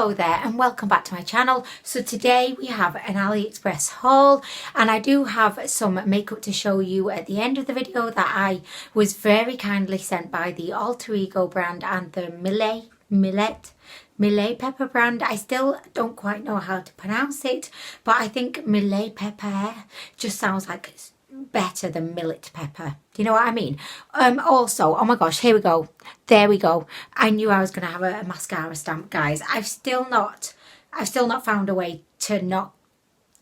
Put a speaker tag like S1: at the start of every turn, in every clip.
S1: Hello there and welcome back to my channel. So today we have an Aliexpress haul, and I do have some makeup to show you at the end of the video that I was very kindly sent by the Alter Ego brand and the Malay Pepper brand. I still don't quite know how to pronounce it, but I think Malay Pepper just sounds like it's better than millet pepper. Do you know what I mean? Also, oh my gosh, here we go. There we go. I knew I was going to have a mascara stamp, guys. I've still not found a way to not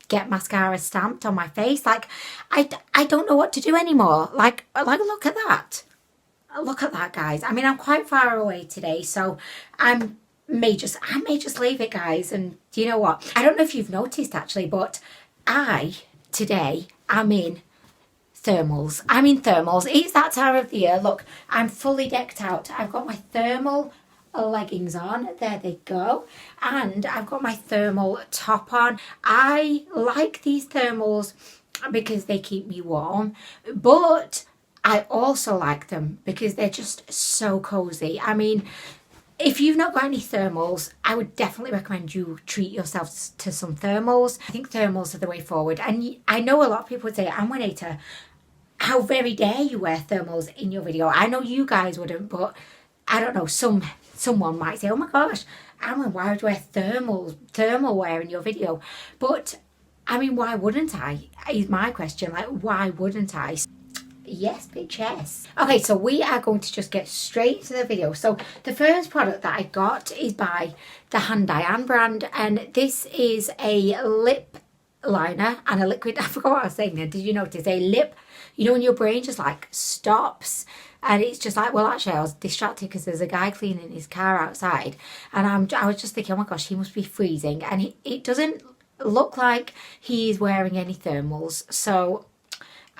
S1: get mascara stamped on my face. Like, I don't know what to do anymore. Like look at that. Look at that, guys. I mean, I'm quite far away today, so I may just leave it, guys. And do you know what? I don't know if you've noticed actually, but today I'm in thermals. I'm in thermals. It's that time of the year. Look, I'm fully decked out. I've got my thermal leggings on. There they go. And I've got my thermal top on. I like these thermals because they keep me warm, but I also like them because they're just so cozy. I mean, if you've not got any thermals, I would definitely recommend you treat yourself to some thermals. I think thermals are the way forward. And I know a lot of people would say, Anwen, how very dare you wear thermals in your video? I know you guys wouldn't, but I don't know, someone might say, oh my gosh, Anwen, why would you wear thermal wear in your video? But I mean, why wouldn't I? Is my question. Like, why wouldn't I? Yes, bitch, yes. Okay, so we are going to just get straight to the video. So the first product that I got is by the Handaiyan brand, and this is a lip liner and a liquid. I forgot what I was saying there. Did you notice? A lip, you know, when your brain just like stops and it's just like, well, actually I was distracted because there's a guy cleaning his car outside, and I was just thinking, oh my gosh, he must be freezing, and it doesn't look like he's wearing any thermals, so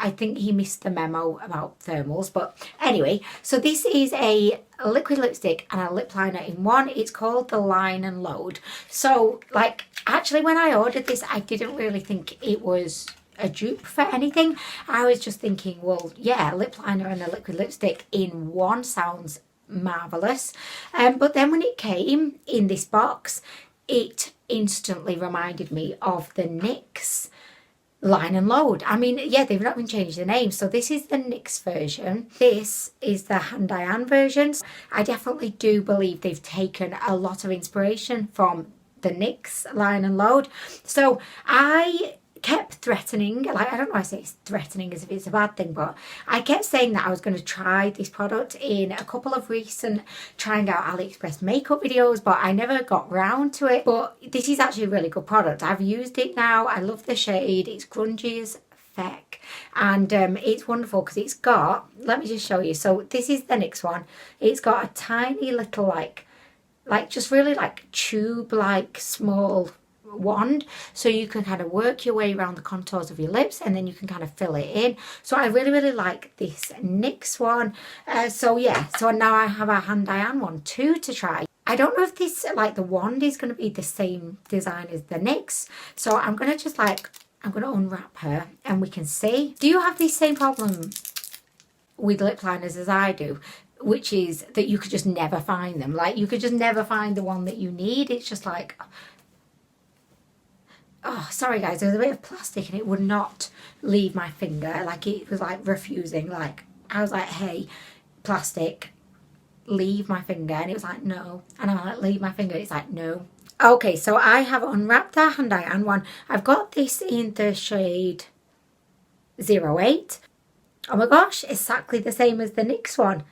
S1: I think he missed the memo about thermals. But anyway, so this is a liquid lipstick and a lip liner in one. It's called the Line and Load. So, like, actually when I ordered this, I didn't really think it was a dupe for anything. I was just thinking, well, yeah, lip liner and a liquid lipstick in one sounds marvellous. But then when it came in this box, it instantly reminded me of the NYX Line and Load. I mean, yeah, they've not even changed the name. So this is the NYX version. This is the Handaiyan version. I definitely do believe they've taken a lot of inspiration from the NYX Line and Load. So I kept threatening, like, I don't know why I say it's threatening as if it's a bad thing, but I kept saying that I was going to try this product in a couple of recent trying out Aliexpress makeup videos, but I never got round to it. But this is actually a really good product. I've used it now. I love the shade. It's grungy as feck, and it's wonderful because it's got, let me just show you. So this is the NYX one. It's got a tiny little like just really like tube like small wand, so you can kind of work your way around the contours of your lips and then you can kind of fill it in. So I really like this NYX one. So yeah, so now I have a Handaiyan one too to try. I don't know if this, like, the wand is going to be the same design as the NYX, so I'm going to just like, I'm going to unwrap her and we can see. Do you have the same problem with lip liners as I do, which is that you could just never find them? Like, you could just never find the one that you need. It's just like, oh, sorry guys, there was a bit of plastic and it would not leave my finger. Like, it was like refusing. Like, I was like, hey, plastic, leave my finger. And it was like, no. And I'm like, leave my finger. It's like, no. Okay, so I have unwrapped the Handaiyan one. I've got this in the shade 08. Oh my gosh, exactly the same as the NYX one.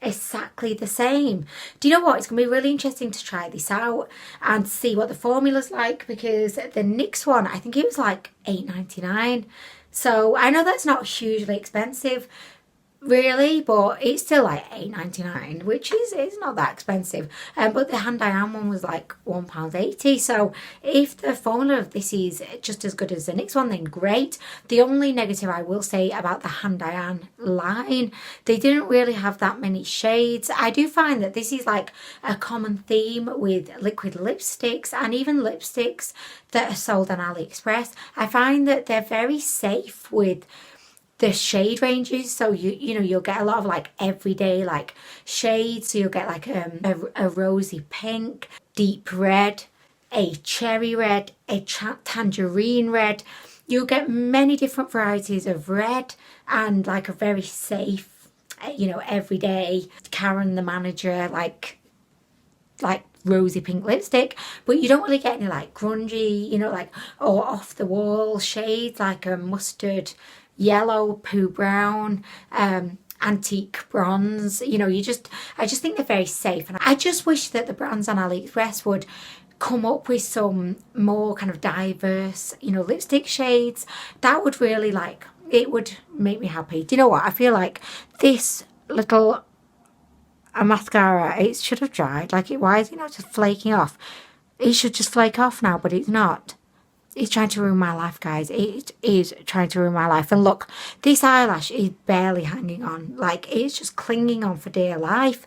S1: Exactly the same. Do you know what? It's going to be really interesting to try this out and see what the formula's like, because the NYX one, I think it was like $8.99. So I know that's not hugely expensive, really, but it's still like $8.99, which is, it's not that expensive. But the Handaiyan one was like £1.80. So if the formula of this is just as good as the NYX one, then great. The only negative I will say about the Handaiyan line, they didn't really have that many shades. I do find that this is like a common theme with liquid lipsticks and even lipsticks that are sold on Aliexpress. I find that they're very safe with the shade ranges. So you know, you'll get a lot of like everyday like shades. So you'll get like a rosy pink, deep red, a cherry red, a tangerine red. You'll get many different varieties of red and like a very safe, you know, everyday Karen the manager, like rosy pink lipstick. But you don't really get any like grungy, you know, like, or off the wall shades like a mustard yellow, poo brown, antique bronze. You know, I just think they're very safe. And I just wish that the brands on Aliexpress would come up with some more kind of diverse, you know, lipstick shades. That would really, like, it would make me happy. Do you know what? I feel like this little mascara, it should have dried. Like, why is it not just flaking off? It should just flake off now, but it's not. It's trying to ruin my life, guys. It is trying to ruin my life. And look, this eyelash is barely hanging on. Like, it's just clinging on for dear life.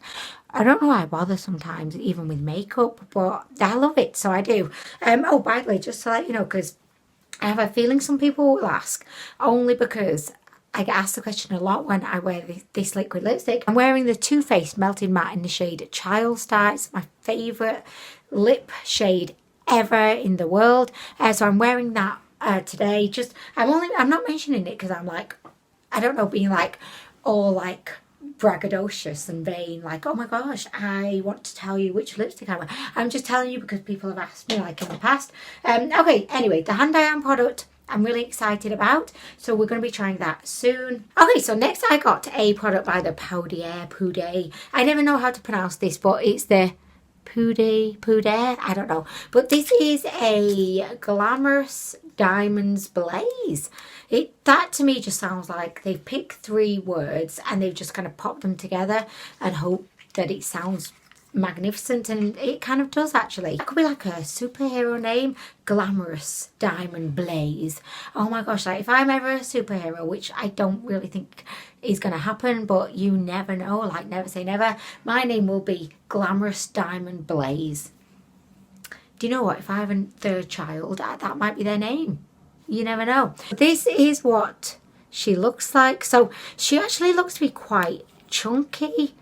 S1: I don't know why I bother sometimes, even with makeup, but I love it, so I do. Oh, by the way, just to let you know, because I have a feeling some people will ask, only because I get asked the question a lot when I wear this liquid lipstick. I'm wearing the Too Faced Melted Matte in the shade Child Star. It's my favourite lip shade ever in the world. So I'm wearing that today. Just, I'm not mentioning it because I'm like, I don't know, being like, all like braggadocious and vain, like, oh my gosh, I want to tell you which lipstick I wear. I'm just telling you because people have asked me, like, in the past. Okay, anyway, the Handaiyan product I'm really excited about, so we're going to be trying that soon. Okay, so next I got a product by the Pudaier. I never know how to pronounce this, but it's the Pudaier, I don't know. But this is a Glamorous Diamonds Blaze. That to me just sounds like they've picked 3 words and they've just kind of popped them together and hope that it sounds magnificent, and it kind of does actually. It could be like a superhero name, Glamorous Diamond Blaze. Oh my gosh, like if I'm ever a superhero, which I don't really think is going to happen, but you never know, like never say never, my name will be Glamorous Diamond Blaze. Do you know what, if I have a 3rd child, that might be their name. You never know. This is what she looks like. So she actually looks to be quite chunky.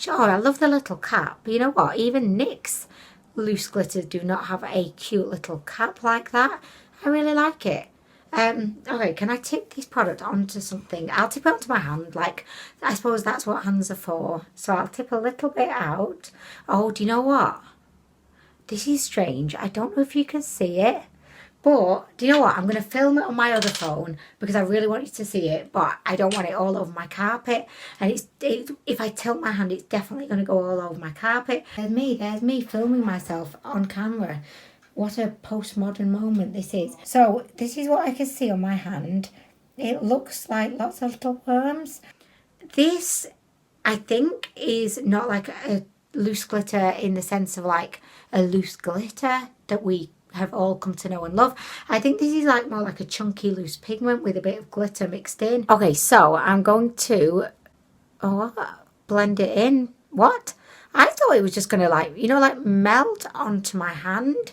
S1: Oh, I love the little cap. You know what? Even NYX loose glitters do not have a cute little cap like that. I really like it. Okay, can I tip this product onto something? I'll tip it onto my hand. Like, I suppose that's what hands are for. So I'll tip a little bit out. Oh, do you know what? This is strange. I don't know if you can see it. But, do you know what? I'm going to film it on my other phone because I really want you to see it, but I don't want it all over my carpet. And if I tilt my hand, it's definitely going to go all over my carpet. There's me filming myself on camera. What a postmodern moment this is. So, this is what I can see on my hand. It looks like lots of little worms. This, I think, is not like a loose glitter in the sense of like a loose glitter that we have all come to know and love. I think this is like more like a chunky loose pigment with a bit of glitter mixed in. Okay, so I'm going to blend it in. What? I thought it was just going to like, you know, like melt onto my hand,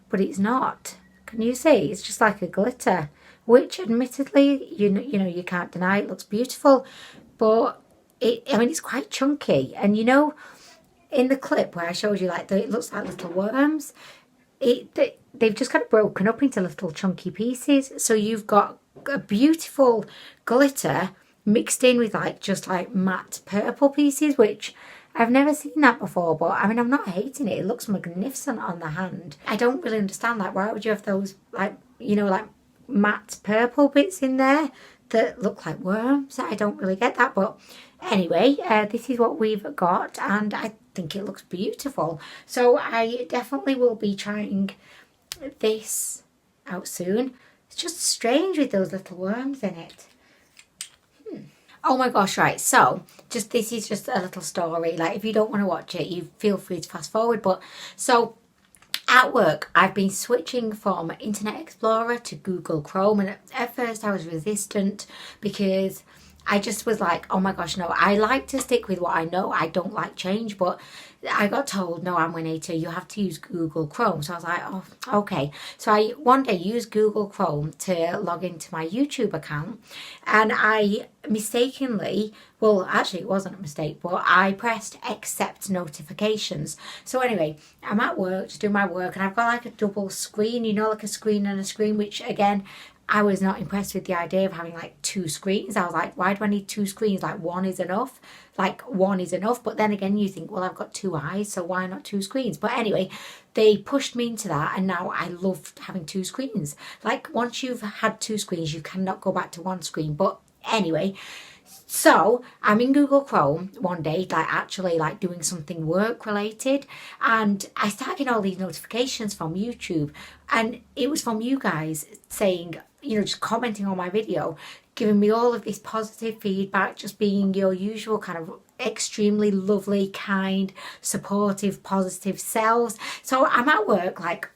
S1: but it's not. Can you see? It's just like a glitter, which admittedly, you know, you can't deny it looks beautiful, but it's quite chunky. And you know, in the clip where I showed you like it looks like little worms, they've just kind of broken up into little chunky pieces. So you've got a beautiful glitter mixed in with like just like matte purple pieces, which I've never seen that before. But I mean, I'm not hating it. It looks magnificent on the hand. I don't really understand, like, why would you have those, like, you know, like matte purple bits in there that look like worms? I don't really get that. But anyway, this is what we've got, and I think it looks beautiful. So I definitely will be trying this out soon. It's just strange with those little worms in it. Oh my gosh, right, so this is just a little story. Like, if you don't want to watch it, you feel free to fast forward. But so at work, I've been switching from Internet Explorer to Google Chrome, and at first I was resistant because I just was like, oh my gosh, no, I like to stick with what I know. I don't like change, but I got told, no, Anwen, you have to use Google Chrome. So I was like, oh, okay. So I one day used Google Chrome to log into my YouTube account, and I mistakenly, well, actually it wasn't a mistake, but I pressed accept notifications. So anyway, I'm at work, just doing my work, and I've got like a double screen, you know, like a screen and a screen, which again, I was not impressed with the idea of having like two screens. I was like, why do I need two screens? Like one is enough. Like one is enough. But then again, you think, well, I've got two eyes, so why not two screens? But anyway, they pushed me into that, and now I love having two screens. Like once you've had two screens, you cannot go back to one screen. But anyway, so I'm in Google Chrome one day, like actually like doing something work related, and I started getting all these notifications from YouTube, and it was from you guys saying, you know, just commenting on my video, giving me all of this positive feedback, just being your usual kind of extremely lovely, kind, supportive, positive selves. So I'm at work like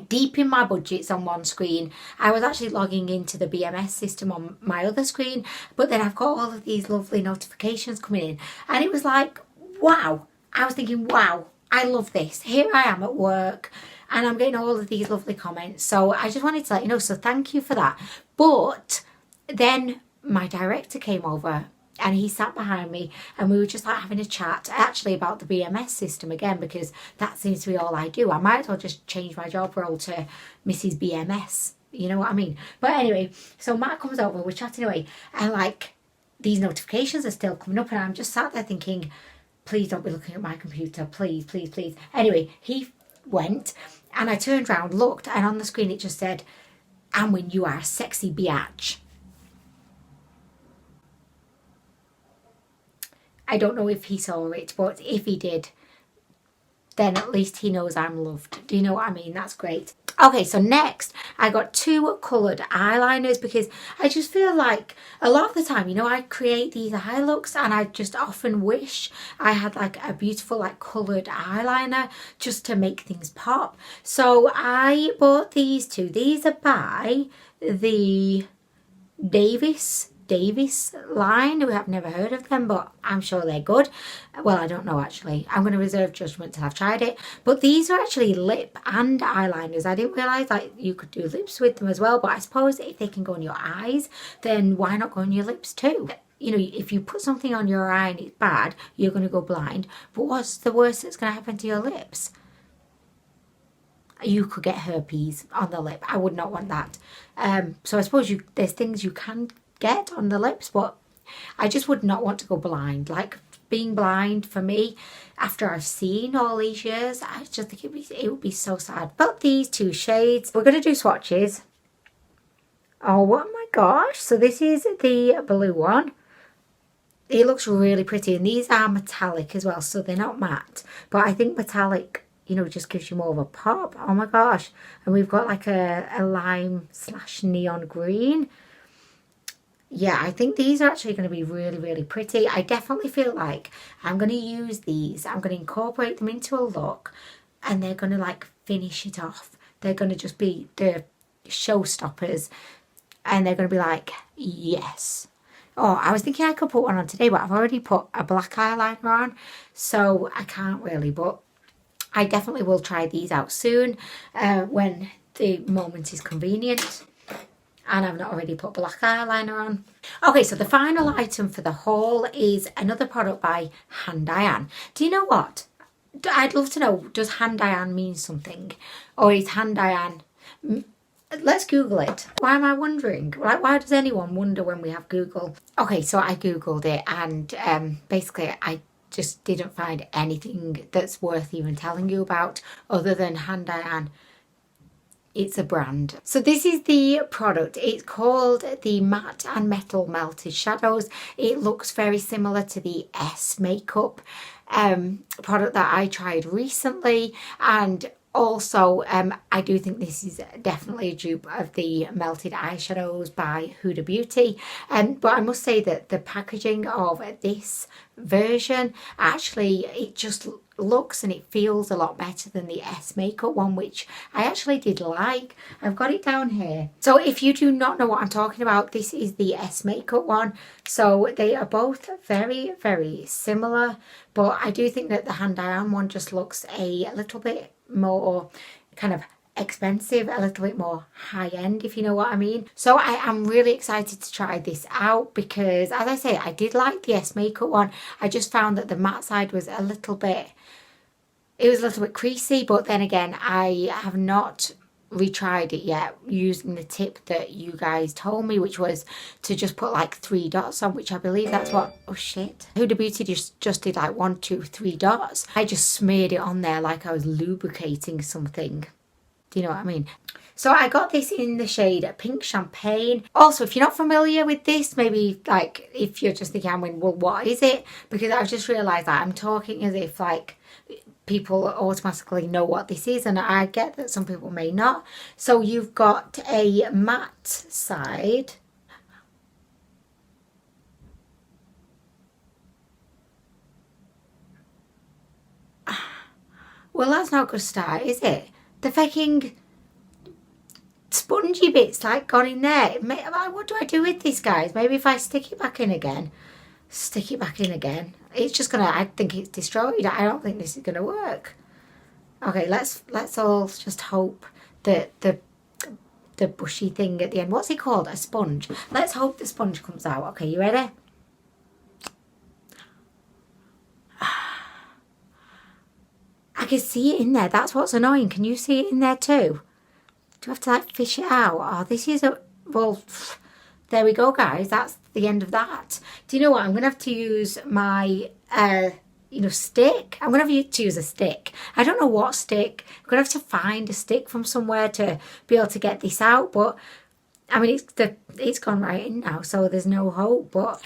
S1: deep in my budgets on one screen. I was actually logging into the BMS system on my other screen, but then I've got all of these lovely notifications coming in, and it was like, wow. I was thinking, wow, I love this. Here I am at work, and I'm getting all of these lovely comments. So I just wanted to let you know, so thank you for that. But then my director came over, and he sat behind me, and we were just like having a chat actually about the BMS system again, because that seems to be all I do. I might as well just change my job role to Mrs. BMS, you know what I mean? But anyway, so Matt comes over, we're chatting away, and like these notifications are still coming up, and I'm just sat there thinking, please don't be looking at my computer, please, please, please. Anyway, he went, and I turned around, looked, and on the screen it just said, Anwen, you are a sexy biatch. I don't know if he saw it, but if he did, then at least he knows I'm loved. Do you know what I mean? That's great. Okay, so next I got two coloured eyeliners, because I just feel like a lot of the time, you know, I create these eye looks, and I just often wish I had like a beautiful like coloured eyeliner just to make things pop. So I bought these two. These are by the Davis line. We have never heard of them, but I'm sure they're good. Well, I don't know actually. I'm going to reserve judgment till I've tried it. But these are actually lip and eyeliners. I didn't realise like you could do lips with them as well, but I suppose if they can go on your eyes, then why not go on your lips too? You know, if you put something on your eye and it's bad, you're going to go blind. But what's the worst that's going to happen to your lips? You could get herpes on the lip. I would not want that. So I suppose there's things you can get on the lips, but I just would not want to go blind. Like being blind for me, after I've seen all these years, I just think it would be so sad. But these two shades, we're going to do swatches. Oh my gosh, so this is the blue one. It looks really pretty, and these are metallic as well, so they're not matte, but I think metallic, you know, just gives you more of a pop. Oh my gosh. And we've got like a lime / neon green. Yeah, I think these are actually going to be really, really pretty. I definitely feel like I'm going to use these. I'm going to incorporate them into a look, and they're going to like finish it off. They're going to just be the showstoppers, and they're going to be like, yes. Oh, I was thinking I could put one on today, but I've already put a black eyeliner on, so I can't really. But I definitely will try these out soon when the moment is convenient. And I've not already put black eyeliner on. Okay, so the final item for the haul is another product by Handaiyan. Do you know what? I'd love to know, does Handaiyan mean something? Or is Handaiyan... Let's Google it. Why am I wondering? Like, why does anyone wonder when we have Google? Okay, so I Googled it, and basically I just didn't find anything that's worth even telling you about other than Handaiyan. It's a brand. So this is the product. It's called the Matte and Metal Melted Shadows. It looks very similar to the S Makeup product that I tried recently, and also I do think this is definitely a dupe of the Melted Eyeshadows by Huda Beauty. But I must say that the packaging of this version, actually it just looks and it feels a lot better than the S Makeup one, which I actually did like. I've got it down here. So if you do not know what I'm talking about, this is the S Makeup one. So they are both very, very similar, but I do think that the Handaiyan one just looks a little bit more kind of expensive, a little bit more high-end, if you know what I mean. So I am really excited to try this out because, as I say, I did like the S Makeup one. I just found that the matte side was a little bit, it was a little bit creasy, but then again, I have not retried it yet using the tip that you guys told me, which was to just put like 3 dots on, which I believe that's what, oh shit, Huda Beauty just did like 1, 2, 3 dots. I just smeared it on there like I was lubricating something. Do you know what I mean? So I got this in the shade Pink Champagne. Also, if you're not familiar with this, maybe like if you're just thinking, Anwen, well, what is it? Because I've just realised that I'm talking as if like people automatically know what this is, and I get that some people may not. So you've got a matte side. Well, that's not a good start, is it? The fucking spongy bits like gone in there. What do I do with this, guys? Maybe if I stick it back in again. Stick it back in again. It's just gonna, I think it's destroyed. I don't think this is gonna work. Okay, let's all just hope that the bushy thing at the end, what's it called? A sponge. Let's hope the sponge comes out. Okay, you ready? I can see it in there. That's what's annoying. Can you see it in there too? Do I have to like fish it out? Oh, this is a, well, there we go, guys. That's the end of that. Do you know what? I'm going to have to use my, stick. I'm going to have to use a stick. I don't know what stick. I'm going to have to find a stick from somewhere to be able to get this out. But, I mean, it's gone right in now, so there's no hope. But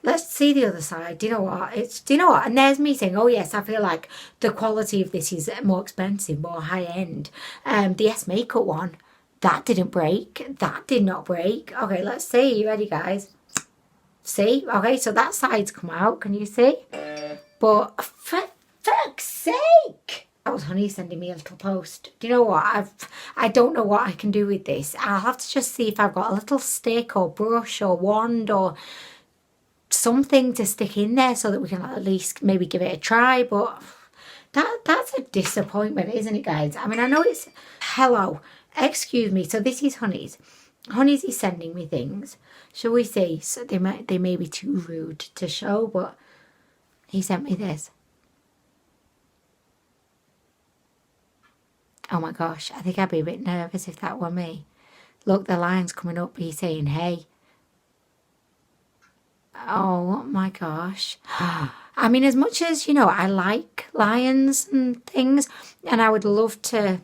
S1: let's see the other side. Do you know what? Do you know what? And there's me saying, oh yes, I feel like the quality of this is more expensive, more high end. The S Makeup one, that didn't break. That did not break. Okay, let's see. You ready, guys? See? Okay, so that side's come out. Can you see? But for fuck's sake! That was Honey sending me a little post. Do you know what? I don't know what I can do with this. I'll have to just see if I've got a little stick or brush or wand or something to stick in there so that we can at least maybe give it a try. But that's a disappointment, isn't it, guys? I mean, I know it's, hello, excuse me. So this is Honey's. Honey's is sending me things. Shall we see? So they may be too rude to show, but he sent me this. Oh my gosh, I think I'd be a bit nervous if that were me. Look, the line's coming up. He's saying, hey. Oh my gosh. I mean, as much as, you know, I like lions and things, and I would love to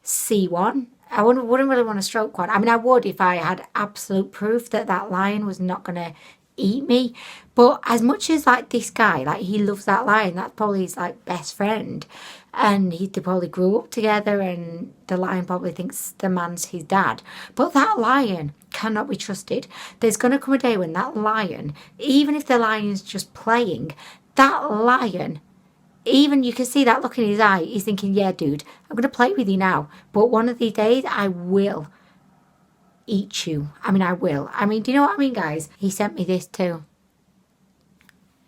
S1: see one. I wouldn't really want to stroke one. I mean, I would if I had absolute proof that that lion was not going to eat me. But as much as, like, this guy, like, he loves that lion, that's probably his, like, best friend. And they probably grew up together, and the lion probably thinks the man's his dad. But that lion cannot be trusted. There's going to come a day when that lion, even if the lion's just playing, that lion, even you can see that look in his eye, he's thinking, yeah, dude, I'm going to play with you now. But one of these days, I will eat you. I mean, I will. I mean, do you know what I mean, guys? He sent me this too.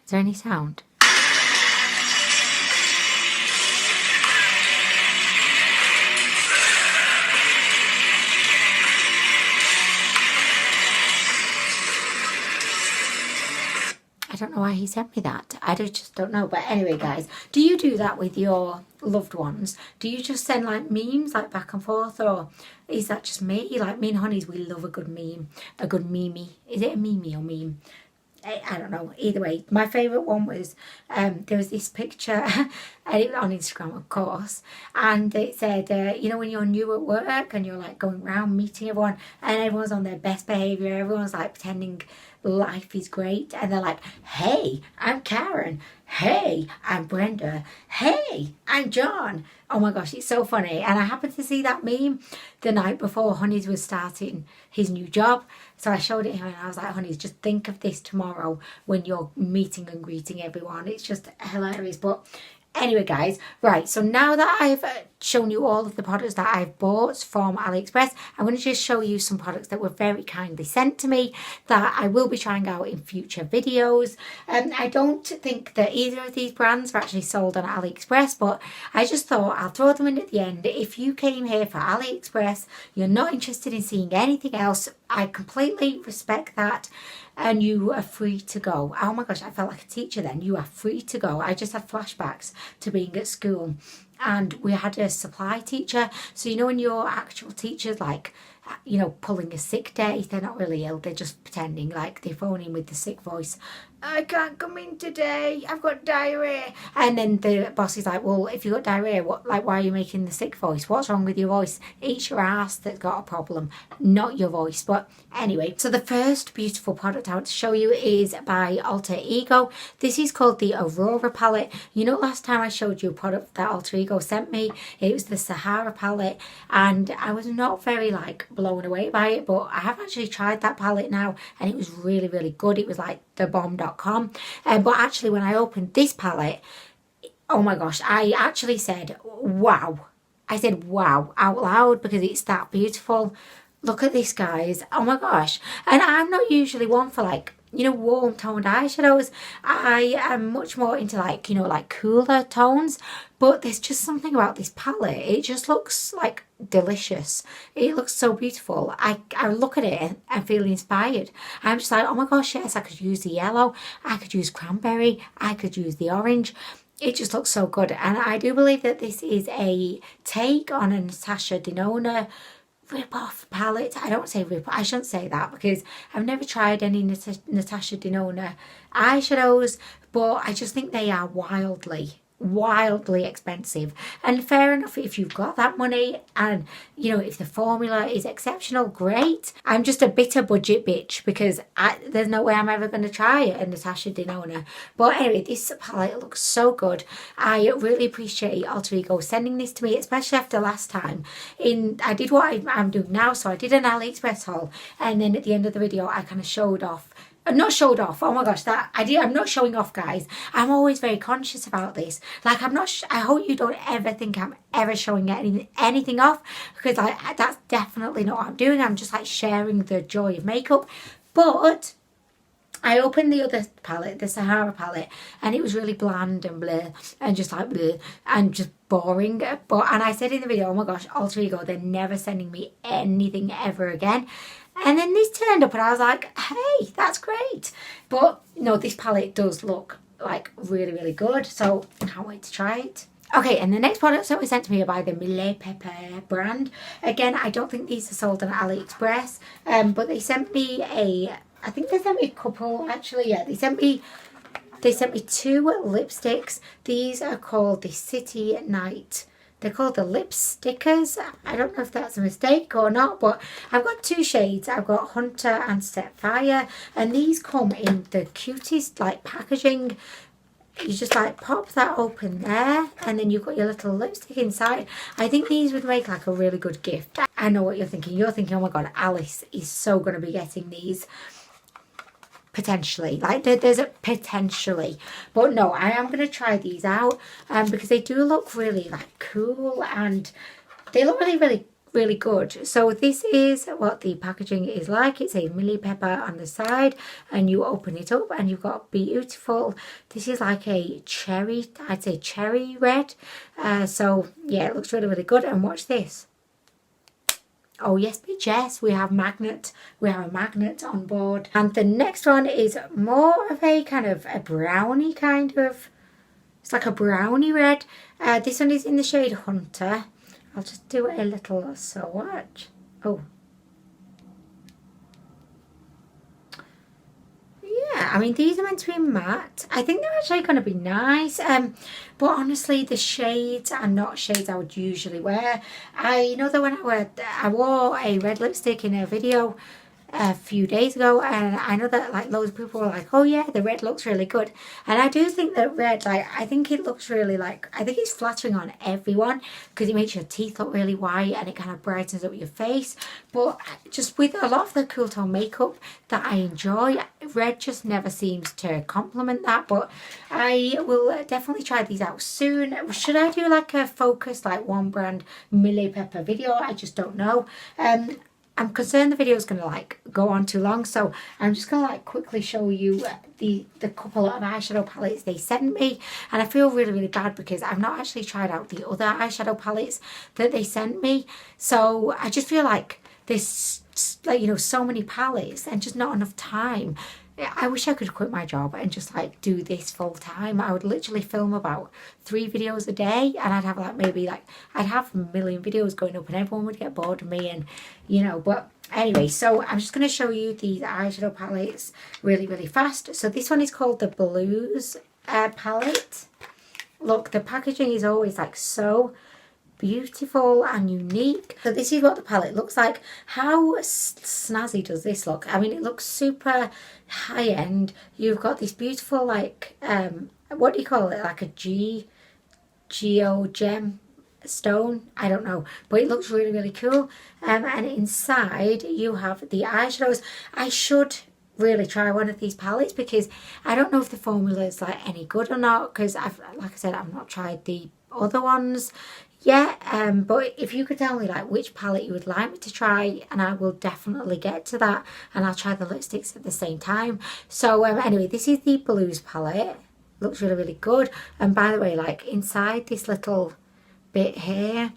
S1: Is there any sound? I don't know why he sent me that. I just don't know. But anyway, guys, do you do that with your loved ones? Do you just send like memes like back and forth, or is that just me? Like me and Honeys, we love a good meme, a good meme. Is it a meme or meme? I don't know. Either way, my favourite one was there was this picture on Instagram, of course, and it said, you know, when you're new at work and you're like going around meeting everyone and everyone's on their best behaviour, everyone's like pretending life is great, and they're like, hey, I'm Karen, hey, I'm Brenda, hey, I'm John. Oh my gosh, it's so funny. And I happened to see that meme the night before Honeys was starting his new job, so I showed it to him and I was like, Honeys, just think of this tomorrow when you're meeting and greeting everyone. It's just hilarious. But Anyway, guys, right, so now that I've shown you all of the products that I've bought from AliExpress, I'm going to just show you some products that were very kindly sent to me that I will be trying out in future videos. I don't think that either of these brands are actually sold on AliExpress, but I just thought I'll throw them in at the end. If you came here for AliExpress, you're not interested in seeing anything else, I completely respect that. And you are free to go. Oh my gosh, I felt like a teacher then. You are free to go. I just had flashbacks to being at school, and we had a supply teacher. So you know when your actual teacher's like, you know, pulling a sick day, they're not really ill, they're just pretending, like they phone in with the sick voice. I can't come in today, I've got diarrhea. And then the boss is like, well, if you've got diarrhea, what, like, why are you making the sick voice? What's wrong with your voice? It's your ass that's got a problem, not your voice. But anyway, so the first beautiful product I want to show you is by Alter Ego. This is called the Aurora palette. You know, last time I showed you a product that Alter Ego sent me, it was the Sahara palette, and I was not very like blown away by it, but I have actually tried that palette now and it was really, really good. It was like thebomb.com. But actually when I opened this palette, oh my gosh, I actually said wow. I said wow out loud because it's that beautiful. Look at this, guys. Oh my gosh. And I'm not usually one for like, you know, warm toned eyeshadows. I am much more into like, you know, like cooler tones, but there's just something about this palette. It just looks like delicious. It looks so beautiful. I look at it and feel inspired. I'm just like, oh my gosh, yes, I could use the yellow, I could use cranberry, I could use the orange. It just looks so good. And I do believe that this is a take on a Natasha Denona rip-off palette. I don't say rip, I shouldn't say that because I've never tried any Natasha Denona eyeshadows, but I just think they are wildly expensive. And fair enough if you've got that money and, you know, if the formula is exceptional, great. I'm just a bitter budget bitch because there's no way I'm ever going to try a Natasha Denona. But anyway, this palette looks so good. I really appreciate Alter Ego sending this to me, especially after last time. I did what I'm doing now, so I did an AliExpress haul, and then at the end of the video I kind of showed off. Not showed off, oh my gosh, I'm not showing off, guys. I'm always very conscious about this. Like, I'm not, I hope you don't ever think I'm ever showing anything off, because that's definitely not what I'm doing. I'm just like sharing the joy of makeup. But I opened the other palette, the Sahara palette, and it was really bland and bleh, and just like bleh, and just boring. And I said in the video, oh my gosh, Alter Ego, they're never sending me anything ever again. And then this turned up and I was like, hey, that's great. But no, this palette does look like really, really good. So I can't wait to try it. Okay, and the next products that were sent to me are by the Malay Pepper brand. Again, I don't think these are sold on AliExpress, but they sent me I think they sent me a couple, actually, yeah. They sent me 2 lipsticks. These are called the City Night. They're called the Lip Stickers. I don't know if that's a mistake or not, but I've got 2 shades. I've got Hunter and Set Fire, and these come in the cutest like packaging. You just like pop that open there, and then you've got your little lipstick inside. I think these would make like a really good gift. I know what you're thinking. You're thinking, oh my god, Alice is so going to be getting these. Potentially, like there's a potentially, but no, I am going to try these out because they do look really like cool and they look really, really good. So this is what the packaging is like. It's a Malay Pepper on the side, and you open it up and you've got beautiful, this is like a cherry, I'd say cherry red. So yeah, it looks really, really good. And watch this. Oh yes, bitch, yes, we have a magnet on board. And the next one is more of a kind of a brownie kind of, it's like a brownie red. This one is in the shade Hunter. I'll just do a little swatch. Oh. Yeah, I mean, these are meant to be matte. I think they're actually going to be nice. But honestly, the shades are not shades I would usually wear. I know that when I wore a red lipstick in a video a few days ago, and I know that like loads of people were like, oh yeah, the red looks really good. And I do think that red, like, I think it looks really, like, I think it's flattering on everyone because it makes your teeth look really white and it kind of brightens up your face. But just with a lot of the cool tone makeup that I enjoy, red just never seems to complement that. But I will definitely try these out soon. Should I do like a focused, like, one brand Malay Pepper video? I just don't know. I'm concerned the video is going to like go on too long, so I'm just going to like quickly show you the couple of eyeshadow palettes they sent me. And I feel really, really bad because I've not actually tried out the other eyeshadow palettes that they sent me. So I just feel like there's, like, you know, so many palettes and just not enough time. I wish I could quit my job and just like do this full time. I would literally film about 3 videos a day, and I'd have like maybe like I'd have a million videos going up and everyone would get bored of me, and you know. But anyway, so I'm just going to show you these eyeshadow palettes really, really fast. So this one is called the Blues palette. Look, the packaging is always like so beautiful and unique. So this is what the palette looks like. How snazzy does this look? I mean, it looks super high end. You've got this beautiful like what do you call it, like a geo gem stone, I don't know, but it looks really, really cool. And inside you have the eyeshadows. I should really try one of these palettes because I don't know if the formula is like any good or not, because I've, like I said, I've not tried the other ones. Yeah, but if you could tell me like which palette you would like me to try, and I will definitely get to that, and I'll try the lipsticks at the same time. So anyway, this is the Blues palette. Looks really, really good. And by the way, like inside this little bit here,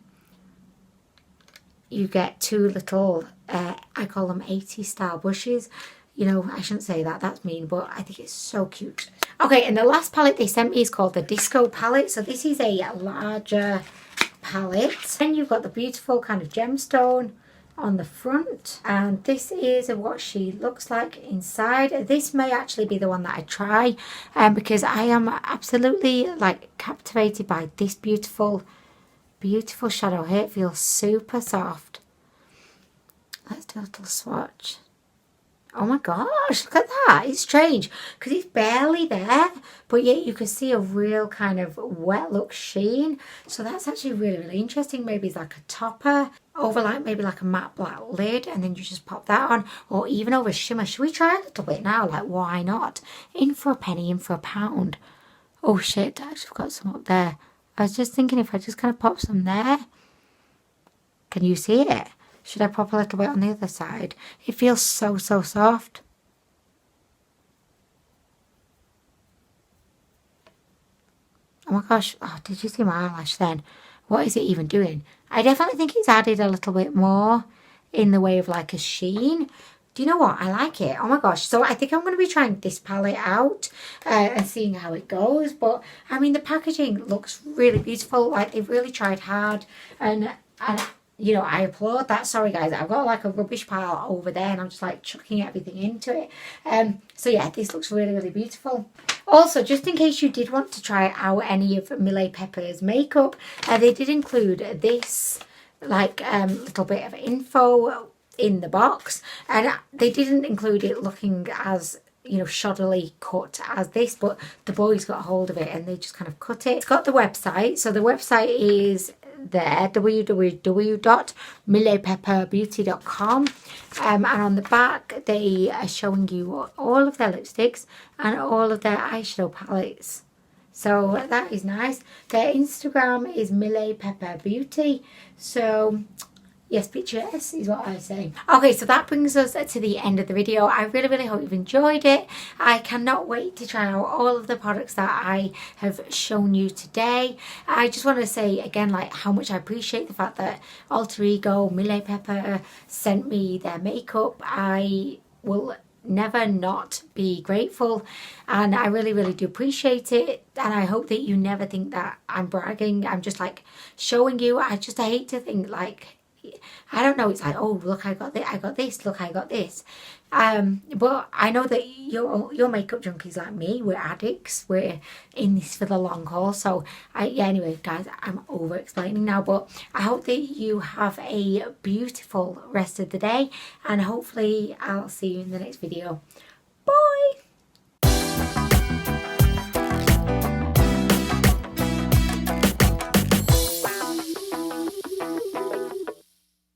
S1: you get 2 little, I call them 80s style brushes. You know, I shouldn't say that, that's mean, but I think it's so cute. Okay, and the last palette they sent me is called the Disco palette. So this is a larger palette. Then you've got the beautiful kind of gemstone on the front, and this is what she looks like inside. This may actually be the one that I try, because I am absolutely like captivated by this beautiful shadow here. It feels super soft. Let's do a little swatch. Oh my gosh, look at that. It's strange because it's barely there, but yet you can see a real kind of wet look sheen. So that's actually really, really interesting. Maybe it's like a topper over like maybe like a matte black lid, and then you just pop that on, or even over shimmer. Should we try a little bit now? Like, why not? In for a penny, in for a pound. Oh shit, I actually got some up there. I was just thinking if I just kind of pop some there. Can you see it? Should I pop a little bit on the other side? It feels so, so soft. Oh my gosh. Oh, did you see my eyelash then? What is it even doing? I definitely think it's added a little bit more in the way of like a sheen. Do you know what? I like it. Oh my gosh. So I think I'm going to be trying this palette out and seeing how it goes. But I mean, the packaging looks really beautiful. Like they've really tried hard, and you know, I applaud that. Sorry guys, I've got like a rubbish pile over there and I'm just like chucking everything into it. So yeah, this looks really, really beautiful. Also, just in case you did want to try out any of Malay Pepper's makeup, they did include this like little bit of info in the box, and they didn't include it looking as, you know, shoddily cut as this, but the boys got a hold of it and they just kind of cut it. It's got the website, so the website is there, www.malaypepperbeauty.com, and on the back they are showing you all of their lipsticks and all of their eyeshadow palettes. So that is nice. Their Instagram is Malay Pepper Beauty. So yes, pictures is what I was saying. Okay, so that brings us to the end of the video. I really, really hope you've enjoyed it. I cannot wait to try out all of the products that I have shown you today. I just want to say again, like, how much I appreciate the fact that Alter Ego, Malay Pepper sent me their makeup. I will never not be grateful, and I really, really do appreciate it. And I hope that you never think that I'm bragging. I'm just like showing you. I hate to think like, I don't know, it's like, oh, look, I got this, look, I got this. But I know that you're makeup junkies like me. We're addicts. We're in this for the long haul. So yeah, anyway, guys, I'm over explaining now, but I hope that you have a beautiful rest of the day, and hopefully I'll see you in the next video.